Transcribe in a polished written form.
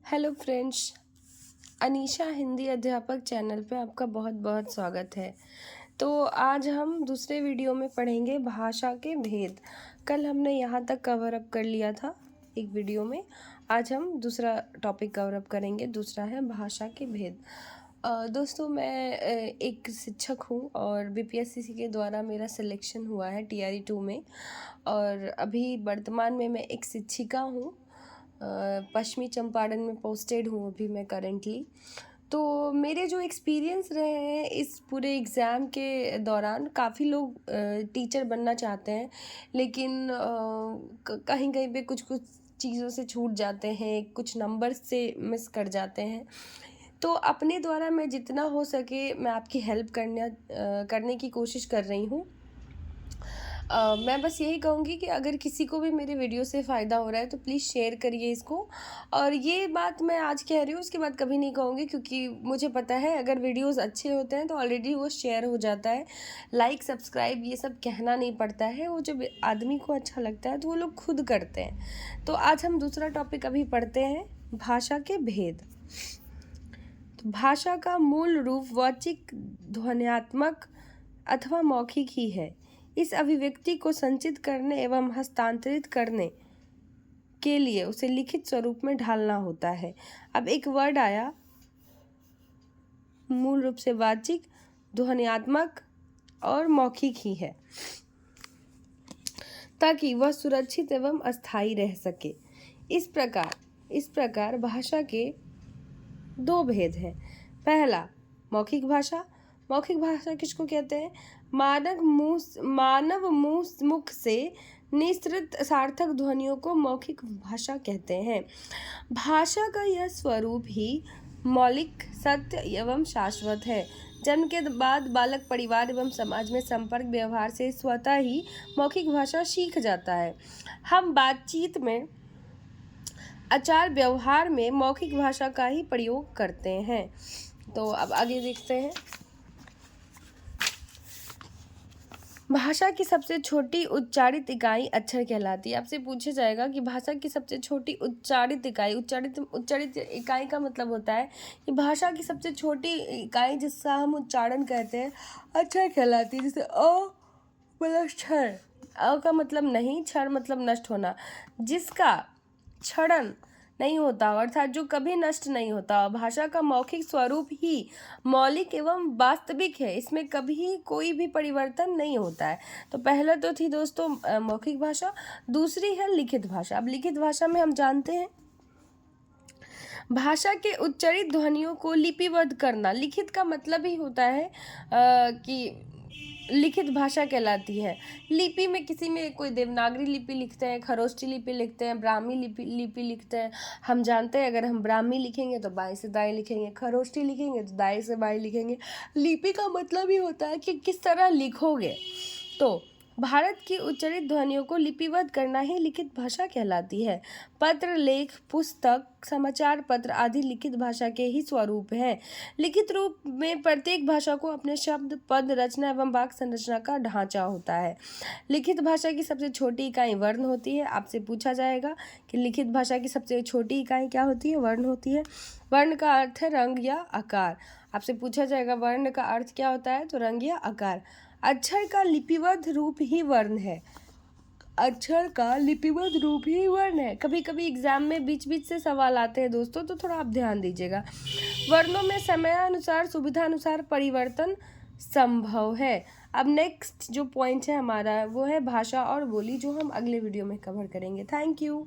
Hello friends, Anisha Hindi अध्यापक channel पे आपका बहुत बहुत स्वागत है। तो आज हम दूसरे वीडियो में पढ़ेंगे भाषा के भेद। कल हमने यहाँ तक कवर अप कर लिया था एक वीडियो में। आज हम दूसरा टॉपिक कवर अप करेंगे, दूसरा है भाषा के भेद। दोस्तों, मैं एक शिक्षक हूँ और बीपीएससी के द्वारा मेरा सिलेक्शन हुआ है टीआरई 2 में, और अभी वर्तमान में मैं एक शिक्षिका हूँ। पश्चिमी चंपारण में पोस्टेड हूँ अभी मैं करेंटली। तो मेरे जो एक्सपीरियंस रहे हैं इस पूरे एग्ज़ाम के दौरान, काफ़ी लोग टीचर बनना चाहते हैं, लेकिन कहीं कहीं पे कुछ कुछ चीज़ों से छूट जाते हैं, कुछ नंबर से मिस कर जाते हैं। तो अपने द्वारा मैं जितना हो सके मैं आपकी हेल्प करने की कोशिश कर रही हूँ। मैं बस यही कहूँगी कि अगर किसी को भी मेरे वीडियो से फ़ायदा हो रहा है तो प्लीज़ शेयर करिए इसको। और ये बात मैं आज कह रही हूँ, उसके बाद कभी नहीं कहूँगी, क्योंकि मुझे पता है अगर वीडियोस अच्छे होते हैं तो ऑलरेडी वो शेयर हो जाता है। लाइक सब्सक्राइब ये सब कहना नहीं पड़ता है, वो जब आदमी को अच्छा लगता है तो वो लोग खुद करते हैं। तो आज हम दूसरा टॉपिक अभी पढ़ते हैं, भाषा के भेद। तो भाषा का मूल रूप वाचिक, ध्वन्यात्मक अथवा मौखिक ही है। इस अभिव्यक्ति को संचित करने एवं हस्तांतरित करने के लिए उसे लिखित स्वरूप में ढालना होता है। अब एक वर्ड आया, मूल रूप से वाचिक, ध्वन्यात्मक और मौखिक ही है, ताकि वह सुरक्षित एवं अस्थायी रह सके। इस प्रकार भाषा के दो भेद हैं। पहला, मौखिक भाषा। मौखिक भाषा किसको कहते हैं? मानव मुख से निःसृत सार्थक ध्वनियों को मौखिक भाषा कहते हैं। भाषा का यह स्वरूप ही मौलिक, सत्य एवं शाश्वत है। जन्म के बाद बालक परिवार एवं समाज में संपर्क व्यवहार से स्वतः ही मौखिक भाषा सीख जाता है। हम बातचीत में, आचार व्यवहार में मौखिक भाषा का ही प्रयोग करते हैं। तो अब आगे देखते हैं। भाषा की सबसे छोटी उच्चारित इकाई अक्षर कहलाती है। आपसे पूछा जाएगा कि भाषा की सबसे छोटी उच्चारित इकाई का मतलब होता है कि भाषा की सबसे छोटी इकाई जिसका हम उच्चारण कहते हैं अक्षर कहलाती है। जैसे अ मतलब क्षर, अ का मतलब नहीं, क्षर मतलब नष्ट होना, जिसका क्षरण नहीं होता, अर्थात जो कभी नष्ट नहीं होता। भाषा का मौखिक स्वरूप ही मौलिक एवं वास्तविक है, इसमें कभी कोई भी परिवर्तन नहीं होता है। तो पहला तो थी दोस्तों मौखिक भाषा, दूसरी है लिखित भाषा। अब लिखित भाषा में हम जानते हैं भाषा के उच्चारित ध्वनियों को लिपिबद्ध करना। लिखित का मतलब ही होता है कि लिखित भाषा कहलाती है। लिपि में किसी में कोई देवनागरी लिपि लिखते हैं, खरोष्ठी लिपि लिखते हैं, ब्राह्मी लिपि लिखते हैं। हम जानते हैं अगर हम ब्राह्मी लिखेंगे तो बाएं से दाएं लिखेंगे, खरोष्ठी लिखेंगे तो दाएं से बाएं लिखेंगे। लिपि का मतलब ही होता है कि किस तरह लिखोगे। तो भारत की उच्चारित ध्वनियों को लिपिबद्ध करना ही लिखित भाषा कहलाती है। पत्र, लेख, पुस्तक, समाचार पत्र आदि लिखित भाषा के ही स्वरूप हैं। लिखित रूप में प्रत्येक भाषा को अपने शब्द, पद, रचना एवं वाक्य संरचना का ढांचा होता है। लिखित भाषा की सबसे छोटी इकाई वर्ण होती है। आपसे पूछा जाएगा कि लिखित भाषा की सबसे छोटी इकाई क्या होती है? वर्ण होती है। वर्ण का अर्थ है रंग या आकार। आपसे पूछा जाएगा वर्ण का अर्थ क्या होता है? तो रंग या आकार। अक्षर का लिपिबद्ध रूप ही वर्ण है। अक्षर का लिपिबद्ध रूप ही वर्ण है। कभी कभी एग्जाम में बीच बीच से सवाल आते हैं दोस्तों, तो थोड़ा आप ध्यान दीजिएगा। वर्णों में समयानुसार, सुविधानुसार परिवर्तन संभव है। अब नेक्स्ट जो पॉइंट है हमारा वो है भाषा और बोली, जो हम अगले वीडियो में कवर करेंगे। Thank you.